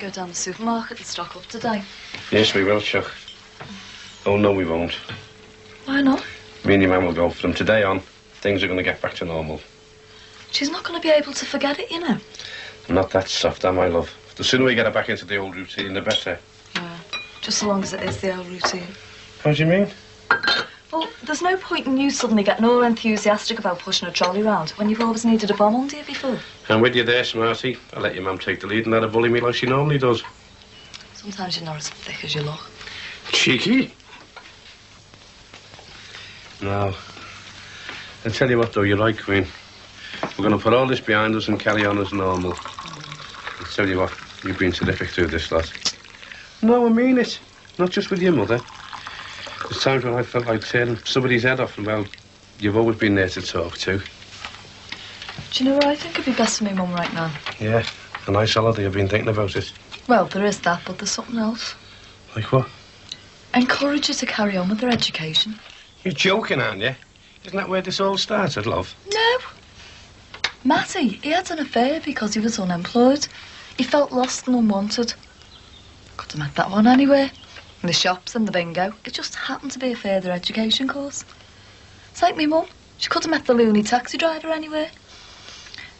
go down the supermarket and stock up today. Yes, we will, Chuck. Oh, no, we won't. Why not? Me and your mum will go. From today on, things are going to get back to normal. She's not going to be able to forget it, you know. I'm not that soft, am I, love? The sooner we get her back into the old routine, the better. Yeah, just so long as it is the old routine. What do you mean? Well, there's no point in you suddenly getting all enthusiastic about pushing a trolley round when you've always needed a bomb under you before. I'm with you there, Smarty. I'll let your mum take the lead and let her bully me like she normally does. Sometimes you're not as thick as you look. Cheeky. No. I'll tell you what, though, you're right, Queen. We're going to put all this behind us and carry on as normal. I'll tell you what, you've been terrific through this lot. No, I mean it. Not just with your mother. There's times when I felt like tearing somebody's head off, and, well, you've always been there to talk to. Do you know what I think would be best for me, Mum, right now? Yeah, a nice holiday. I've been thinking about it. Well, there is that, but there's something else. Like what? Encourage her to carry on with her education. You're joking, aren't you? Isn't that where this all started, love? No. Matty, he had an affair because he was unemployed. He felt lost and unwanted. Could have met that one anywhere. In the shops and the bingo. It just happened to be a further education course. It's like me mum. She could have met the loony taxi driver anywhere.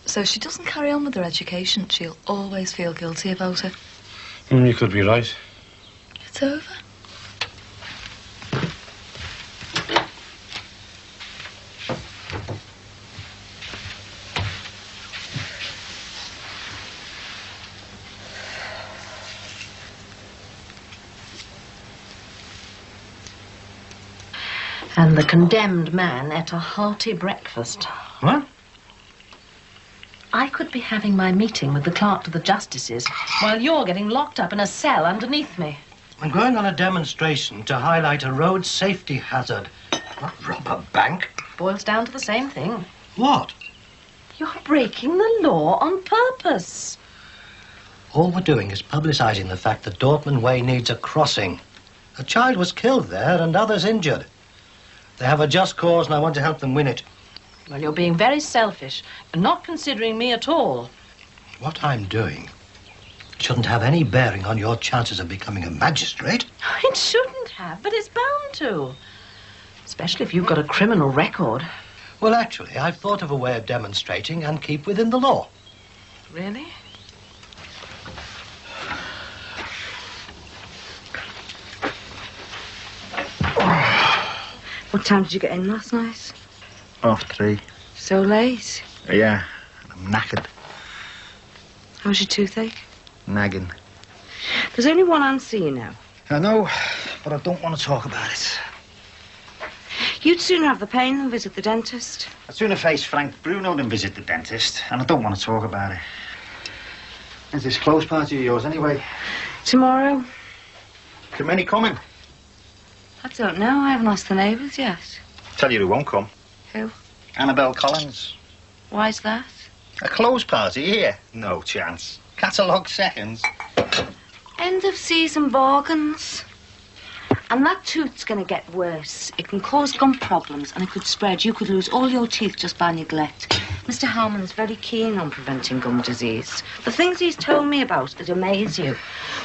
So if she doesn't carry on with her education, she'll always feel guilty about it. You could be right. It's over. And the condemned man ate a hearty breakfast. What? I could be having my meeting with the clerk to the justices while you're getting locked up in a cell underneath me. I'm going on a demonstration to highlight a road safety hazard. Not rob a bank. Boils down to the same thing. What? You're breaking the law on purpose. All we're doing is publicising the fact that Dortmund Way needs a crossing. A child was killed there and others injured. They have a just cause and I want to help them win it. Well, you're being very selfish and not considering me at all. What I'm doing shouldn't have any bearing on your chances of becoming a magistrate. It shouldn't have, but it's bound to. Especially if you've got a criminal record. Well, actually, I've thought of a way of demonstrating and keep within the law. Really? What time did you get in last night? 3:30. So late. Yeah, I'm knackered. How's your toothache? Nagging. There's only one answer, you know. I know, but I don't want to talk about it. You'd sooner have the pain than visit the dentist. I'd sooner face Frank Bruno than visit the dentist, and I don't want to talk about it. When's this close party of yours, anyway? Tomorrow? Too many coming? I don't know. I haven't asked the neighbours yet. Tell you who won't come. Who? Annabelle Collins. Why's that? A close party here? No chance. Catalogue seconds. End of season bargains. And that tooth's going to get worse. It can cause gum problems and it could spread. You could lose all your teeth just by neglect. Mr. Harmon's very keen on preventing gum disease. The things he's told me about would amaze you.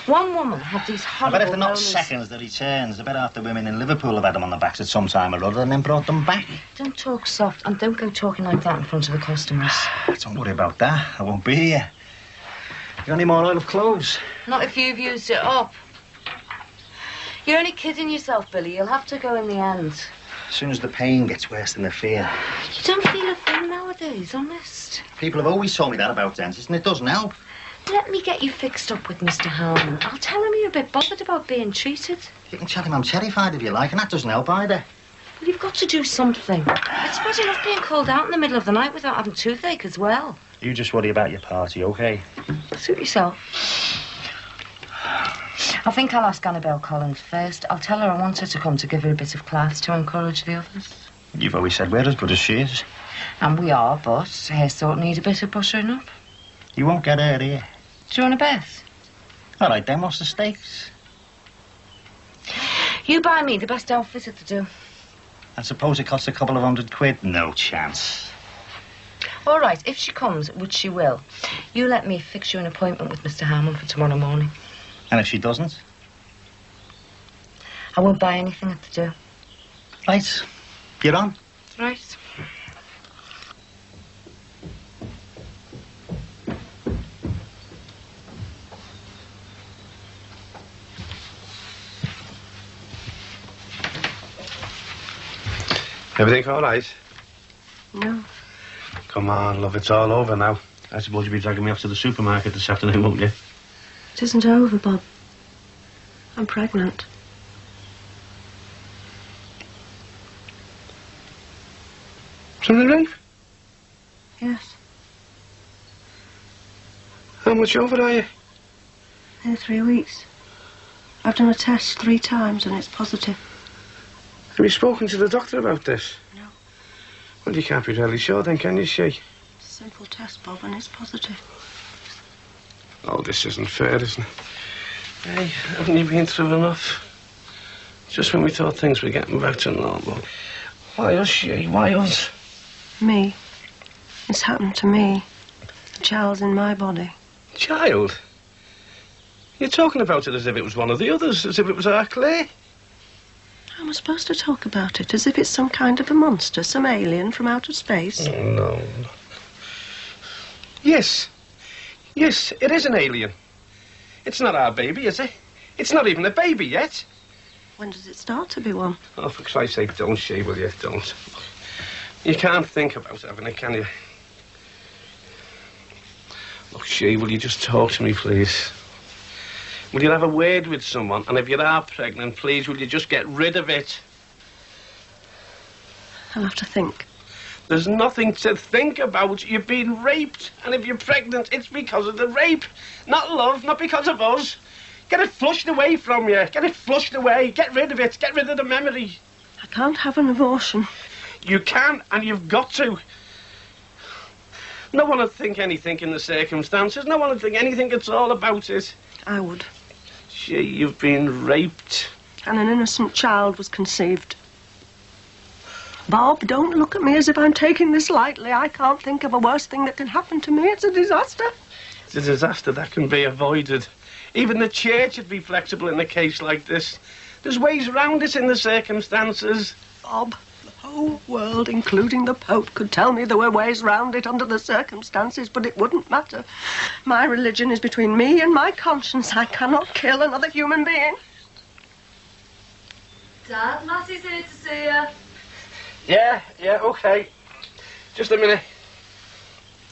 One woman had these horrible I bet if they're not rollers. seconds that he turns, I bet half the women in Liverpool have had them on the backs at some time or other and then brought them back. Don't talk soft and don't go talking like that in front of the customers. Don't worry about that. I won't be here. You got any more oil of clothes? Not if you've used it up. You're only kidding yourself, Billy. You'll have to go in the end. As soon as the pain gets worse than the fear. You don't feel a thing nowadays, honest. People have always told me that about dentists, and it doesn't help. Let me get you fixed up with Mr. Harmon. I'll tell him you're a bit bothered about being treated. You can tell him I'm terrified if you like, and that doesn't help either. Well, you've got to do something. It's bad enough being called out in the middle of the night without having toothache as well. You just worry about your party, OK? Suit yourself. I think I'll ask Annabelle Collins first. I'll tell her I want her to come to give her a bit of class to encourage the others. You've always said we're as good as she is. And we are, but her sort need a bit of buttering up. You won't get her here. Do you want a bet? All right, then, what's the stakes? You buy me the best outfit to do. I suppose it costs a couple of £100. No chance. All right, if she comes, which she will, you let me fix you an appointment with Mr. Harmon for tomorrow morning. And if she doesn't? I won't buy anything at the door. Right. You're on. Right. Everything all right? No. Come on, love, it's all over now. I suppose you'll be dragging me off to the supermarket this afternoon, won't you? It isn't over, Bob. I'm pregnant. From the rape? Yes. How much over are you? In 3 weeks. I've done a test 3 times and it's positive. Have you spoken to the doctor about this? No. Well, you can't be really sure then, can you, She? It's a simple test, Bob, and it's positive. Oh, this isn't fair, isn't it? Hey, haven't you been through enough? Just when we thought things were getting back to normal. Why us, She? Why us? Me. It's happened to me. The child's in my body. Child? You're talking about it as if it was one of the others, as if it was our Clay. How am I supposed to talk about it? As if it's some kind of a monster, some alien from outer space? Oh, no. Yes. Yes, it is an alien. It's not our baby, is it? It's not even a baby yet. When does it start to be one? Oh, for Christ's sake, don't, She, will you? Don't. You can't think about having it, can you? Look, She, will you just talk to me, please? Will you have a word with someone? And if you are pregnant, please, will you just get rid of it? I'll have to think. There's nothing to think about. You've been raped. And if you're pregnant, it's because of the rape. Not love, not because of us. Get it flushed away from you. Get it flushed away. Get rid of it. Get rid of the memory. I can't have an abortion. You can, and you've got to. No one would think anything in the circumstances. No one would think anything at all about it. I would. Gee, you've been raped. And an innocent child was conceived. Bob, don't look at me as if I'm taking this lightly. I can't think of a worse thing that can happen to me. It's a disaster. It's a disaster that can be avoided. Even the church would be flexible in a case like this. There's ways around it in the circumstances. Bob, the whole world, including the Pope, could tell me there were ways round it under the circumstances, but it wouldn't matter. My religion is between me and my conscience. I cannot kill another human being. Dad, Massey's here to see you. Yeah, okay. Just a minute.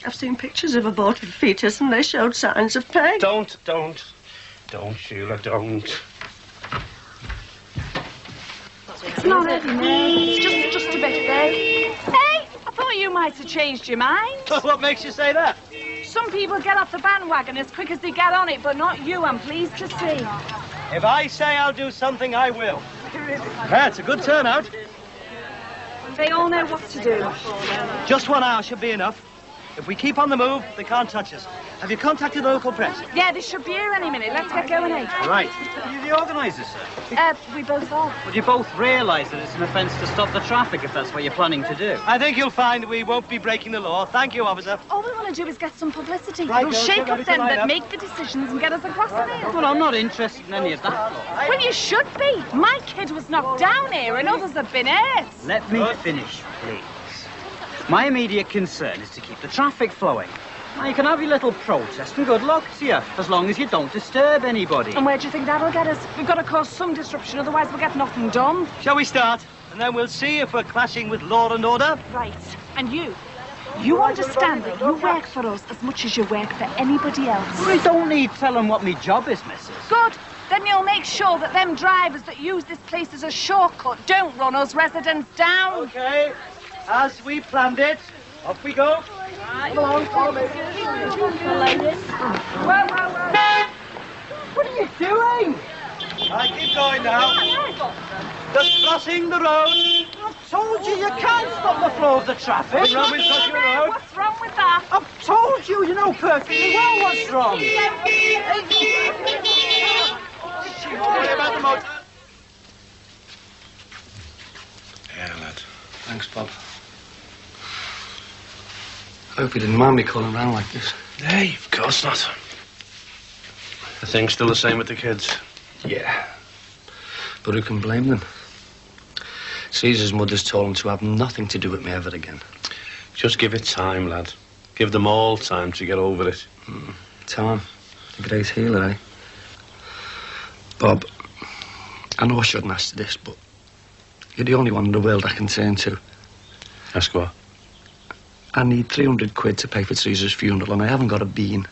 I've seen pictures of aborted fetus and they showed signs of pain. Don't, Sheila, don't. It's not heavy, no. It's just a bit big. Hey, I thought you might have changed your mind. What makes you say that? Some people get off the bandwagon as quick as they get on it, but not you, I'm pleased to see. If I say I'll do something, I will. Yeah, it's a good turnout. They all know what to do. Just 1 hour should be enough. If we keep on the move, they can't touch us. Have you contacted the local press? Yeah, they should be here any minute. Let's get going, eh? Right. Are you the organisers, sir? We both are. Would you both realise that it's an offence to stop the traffic if that's what you're planning to do? I think you'll find we won't be breaking the law. Thank you, officer. All we want to do is get some publicity. Right, We'll girls, shake get up ready to them line that up. make the decisions and get us across the hill. Well, I'm not interested in any of that. Well, you should be. My kid was knocked down here and others have been hurt. Let me finish, please. My immediate concern is to keep the traffic flowing. Now, you can have your little protest and good luck to you, as long as you don't disturb anybody. And where do you think that'll get us? We've got to cause some disruption, otherwise we'll get nothing done. Shall we start? And then we'll see if we're clashing with law and order. Right. And you understand that you work for us as much as you work for anybody else. We don't need telling what my job is, missus. Good. Then you'll make sure that them drivers that use this place as a shortcut don't run us residents down. Okay. As we planned it, off we go. Come on, follow me. What are you doing? I keep going now. Just crossing the road. I told you, you can't stop the flow of the traffic. What's wrong with crossing the road? What's wrong with that? I've told you, you know perfectly well what's wrong. Sorry about the motor. Yeah, lad. Thanks, Bob. I hope you didn't mind me calling around like this. Hey, of course not. The thing's still the same with the kids. Yeah. But who can blame them? Caesar's mother's told him to have nothing to do with me ever again. Just give it time, lad. Give them all time to get over it. Time. The great healer, eh? Bob, I know I shouldn't ask this, but you're the only one in the world I can turn to. Ask what? I need 300 quid to pay for Caesar's funeral, and I haven't got a bean.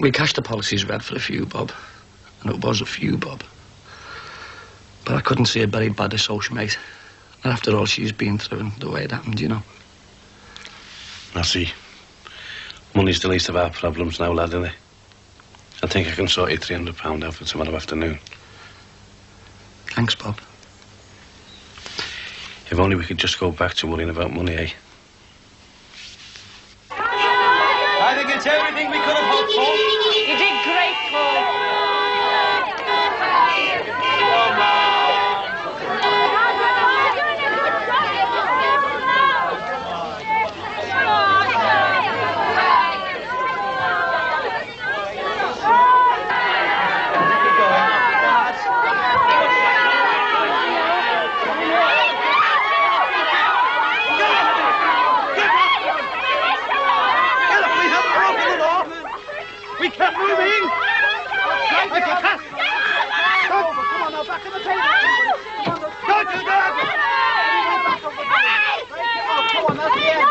We cashed the policies we had for a few bob, and it was a few bob. But I couldn't see her buried by the social mate. Not after all she's been through and the way it happened, you know. I see. Money's the least of our problems now, lad, isn't it? I think I can sort you £300 out for tomorrow afternoon. Thanks, Bob. If only we could just go back to worrying about money, eh? I think it's everything we could have hoped for. You did great, Paul. We kept moving! Right, if you can! Come on now, back in the table! Don't do that! Oh, come on, that's the end!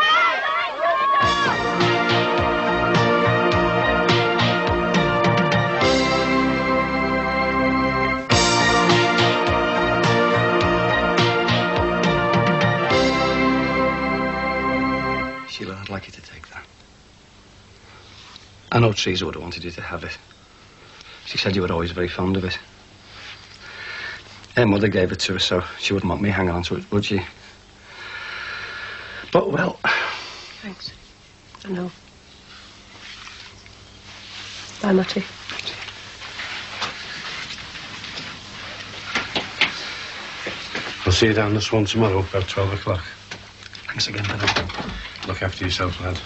Sheila, I'd like you to take that. I know Teresa would have wanted you to have it. She said you were always very fond of it. Her mother gave it to her, so she wouldn't want me hanging on to it, would she? But, well... Thanks. I know. Bye, Matty. I'll see you down the Swan tomorrow, about 12 o'clock. Thanks again for that. Look after yourself, lad.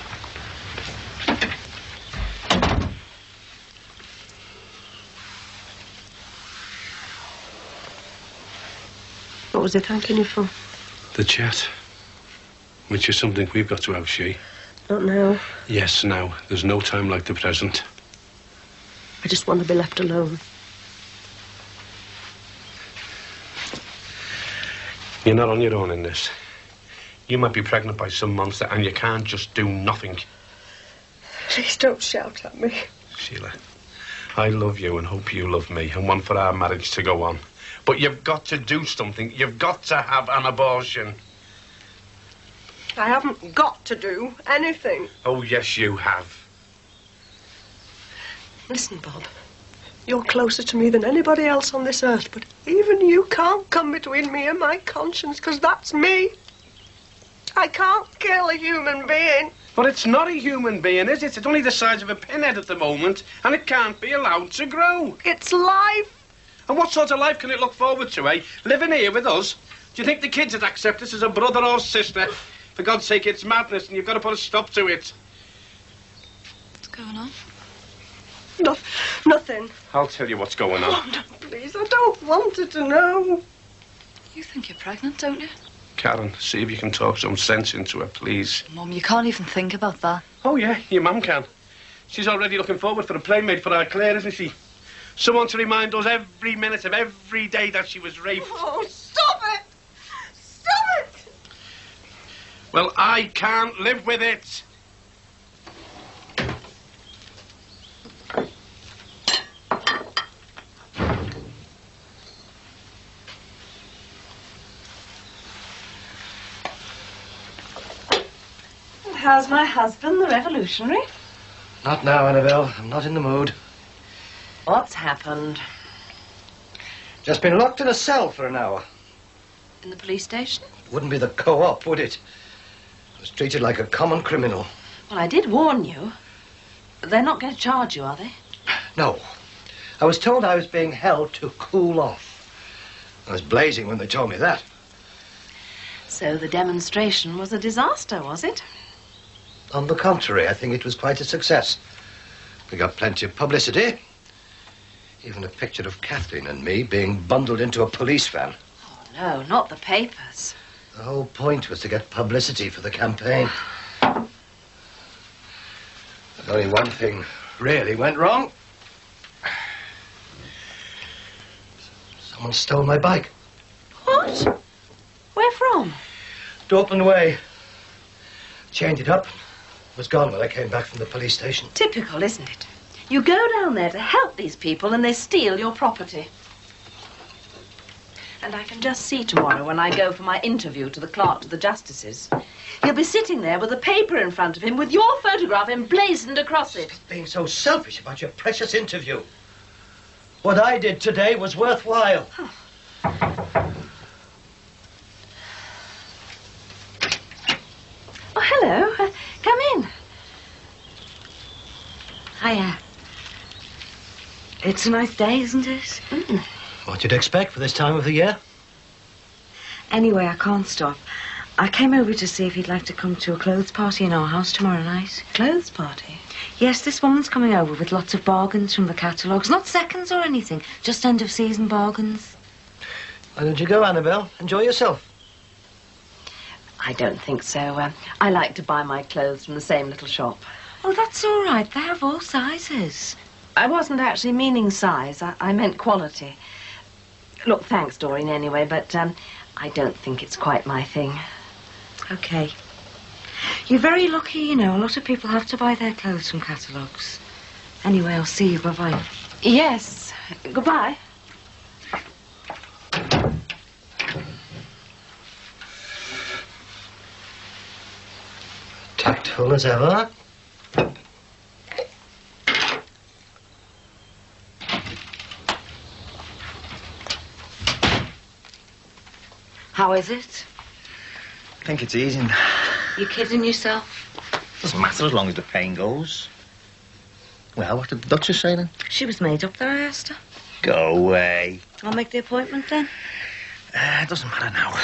What was he thanking you for? The chat. Which is something we've got to have, She. Not now. Yes, now. There's no time like the present. I just want to be left alone. You're not on your own in this. You might be pregnant by some monster and you can't just do nothing. Please don't shout at me. Sheila, I love you and hope you love me and want for our marriage to go on. But you've got to do something. You've got to have an abortion. I haven't got to do anything. Oh, yes, you have. Listen, Bob. You're closer to me than anybody else on this earth, but even you can't come between me and my conscience, because that's me. I can't kill a human being. But it's not a human being, is it? It's only the size of a pinhead at the moment, and it can't be allowed to grow. It's life. And what sort of life can it look forward to, eh? Living here with us? Do you think the kids would accept us as a brother or sister? For God's sake, it's madness, and you've got to put a stop to it. What's going on? Nothing. I'll tell you what's going on. Oh, no, please, I don't want her to know. You think you're pregnant, don't you? Karen, see if you can talk some sense into her, please. Mum, you can't even think about that. Oh, yeah, your mum can. She's already looking forward for a playmate for our Claire, isn't she? Someone to remind us every minute of every day that she was raped. Oh, stop it! Stop it! Well, I can't live with it. How's my husband, the revolutionary? Not now, Annabelle. I'm not in the mood. What's happened? Just been locked in a cell for an hour. In the police station? Wouldn't be the co-op, would it? I was treated like a common criminal. Well, I did warn you. They're not going to charge you, are they? No. I was told I was being held to cool off. I was blazing when they told me that. So the demonstration was a disaster, was it? On the contrary, I think it was quite a success. We got plenty of publicity. Even a picture of Kathleen and me being bundled into a police van. Oh, no, not the papers. The whole point was to get publicity for the campaign. But only one thing really went wrong. Someone stole my bike. What? Where from? Dortmund Way. Chained it up. Was gone when I came back from the police station. Typical, isn't it? You go down there to help these people and they steal your property. And I can just see tomorrow when I go for my interview to the clerk to the justices. He'll be sitting there with a paper in front of him with your photograph emblazoned across it. Being so selfish about your precious interview. What I did today was worthwhile. Oh, hello. Come in. Hiya. It's a nice day, isn't it? Mm. What you'd expect for this time of the year. Anyway, I can't stop. I came over to see if you'd like to come to a clothes party in our house tomorrow night. Clothes party? Yes, this woman's coming over with lots of bargains from the catalogues. Not seconds or anything, just end-of-season bargains. Why don't you go, Annabelle? Enjoy yourself. I don't think so. I like to buy my clothes from the same little shop. Oh, that's all right. They have all sizes. I wasn't actually meaning size. I meant quality. Look, thanks, Doreen, anyway, but I don't think it's quite my thing. OK. You're very lucky, you know. A lot of people have to buy their clothes from catalogues. Anyway, I'll see you. Bye-bye. Yes. Goodbye. Tactful as ever. How is it? I think it's easing. You kidding yourself? Doesn't matter as long as the pain goes. Well, what did the Duchess say then? She was made up there, I asked her. Go away. I'll make the appointment then. It doesn't matter now.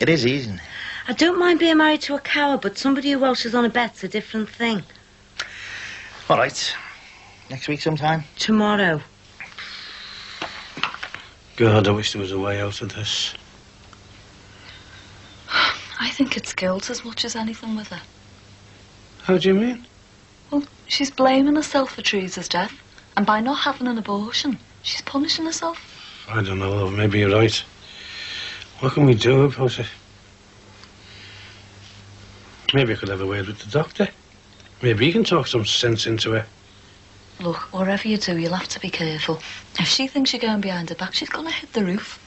It is easing. I don't mind being married to a coward, but somebody who welches on a bet's a different thing. All right. Next week sometime? Tomorrow. God, I wish there was a way out of this. I think it's guilt as much as anything with her. How do you mean? Well, she's blaming herself for Teresa's death, and by not having an abortion, she's punishing herself. I don't know, love. Maybe you're right. What can we do about it? Maybe I could have a word with the doctor. Maybe he can talk some sense into her. Look, whatever you do, you'll have to be careful. If she thinks you're going behind her back, she's going to hit the roof.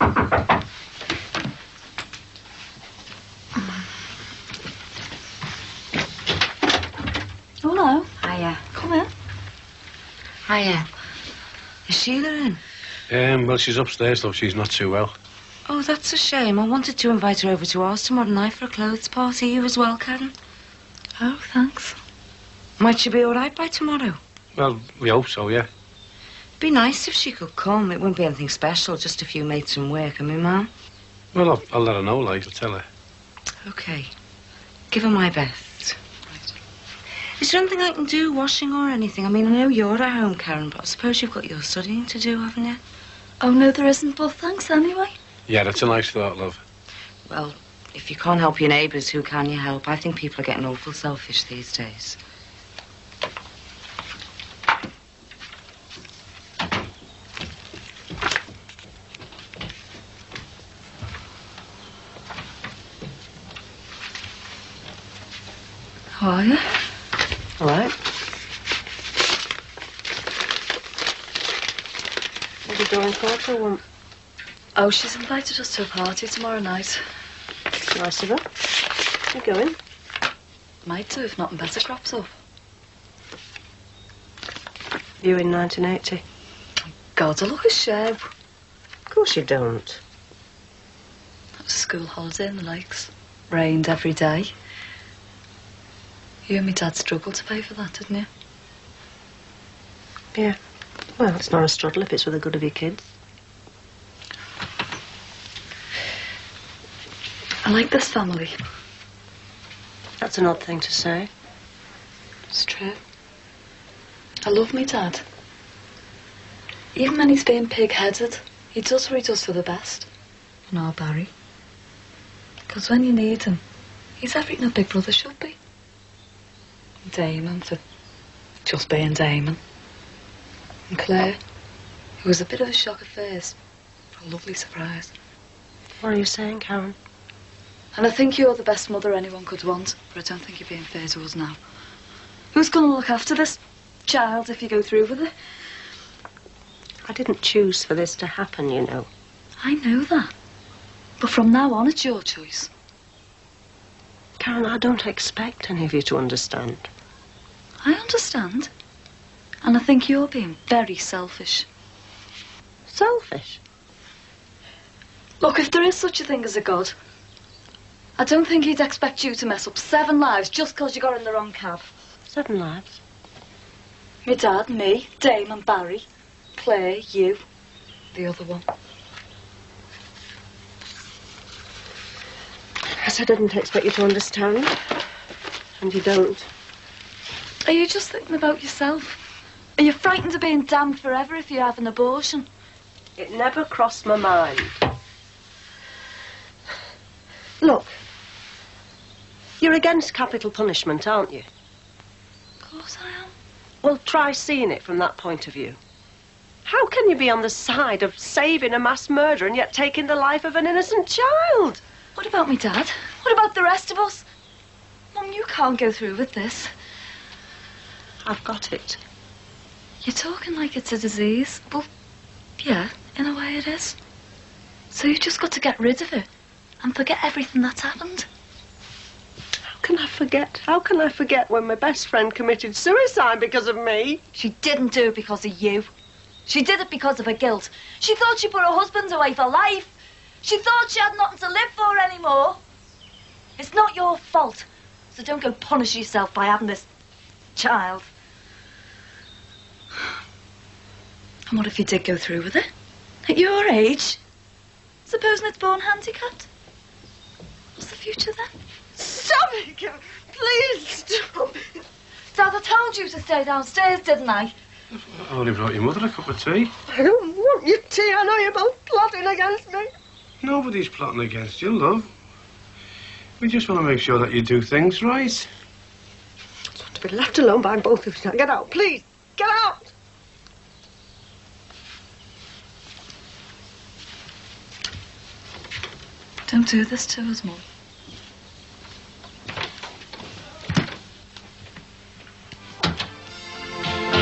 Oh, no. Hiya. Come in. Hiya. Is Sheila in? Well, she's upstairs, love. She's not too well. Oh, that's a shame. I wanted to invite her over to ours tomorrow night for a clothes party. You as well, Karen? Oh, thanks. Might she be all right by tomorrow? Well, we hope so, yeah. Be nice if she could come. It wouldn't be anything special, just a few mates from work. And me, Mum? Well, I'll let her know, like. I'll tell her. OK. Give her my best. Is there anything I can do, washing or anything? I mean, I know you're at home, Karen, but I suppose you've got your studying to do, haven't you? Oh, no, there isn't, but thanks anyway. Yeah, that's a nice thought, love. Well, if you can't help your neighbours, who can you help? I think people are getting awful selfish these days. How are you? All right. What are you going for one? Oh, she's invited us to a party tomorrow night. Nice of her. You going? Might do if nothing better crops up. You in 1980? God, I look a show. Of course you don't. That was a school holiday in the lakes. Rained every day. You and me dad struggled to pay for that, didn't you? Yeah. Well, it's not a struggle if it's for the good of your kids. I like this family. That's an odd thing to say. It's true. I love me dad. Even when he's being pig-headed, he does what he does for the best. And our Barry. Because when you need him, he's everything a big brother should be. Damon for just being Damon. And Claire, who was a bit of a shock at first, but a lovely surprise. What are you saying, Karen? And I think you're the best mother anyone could want, but I don't think you're being fair to us now. Who's going to look after this child if you go through with it? I didn't choose for this to happen, you know. I know that. But from now on, it's your choice. Karen, I don't expect any of you to understand. I understand. And I think you're being very selfish. Selfish? Look, if there is such a thing as a God, I don't think he'd expect you to mess up 7 lives just because you got in the wrong cab. 7 lives? My dad, me, Dame and Barry, Claire, you, the other one. Yes, I didn't expect you to understand. And you don't. Are you just thinking about yourself? Are you frightened of being damned forever if you have an abortion? It never crossed my mind. Look, you're against capital punishment, aren't you? Of course I am. Well, try seeing it from that point of view. How can you be on the side of saving a mass murder and yet taking the life of an innocent child? What about me, Dad? What about the rest of us? Mum, you can't go through with this. I've got it. You're talking like it's a disease. Well, yeah, in a way it is. So you've just got to get rid of it and forget everything that's happened. How can I forget? How can I forget when my best friend committed suicide because of me? She didn't do it because of you. She did it because of her guilt. She thought she put her husband away for life. She thought she had nothing to live for anymore. It's not your fault. So don't go punish yourself by having this child. And what if you did go through with it? At your age? Supposing it's born handicapped? What's the future then? Stop it, Karen. Please stop it. Dad, I told you to stay downstairs, didn't I? I only brought your mother a cup of tea. I don't want your tea. I know you're both plotting against me. Nobody's plotting against you, love. We just want to make sure that you do things right. I just want to be left alone by both of you. Now get out, please. Get out. Don't do this to us, Mum.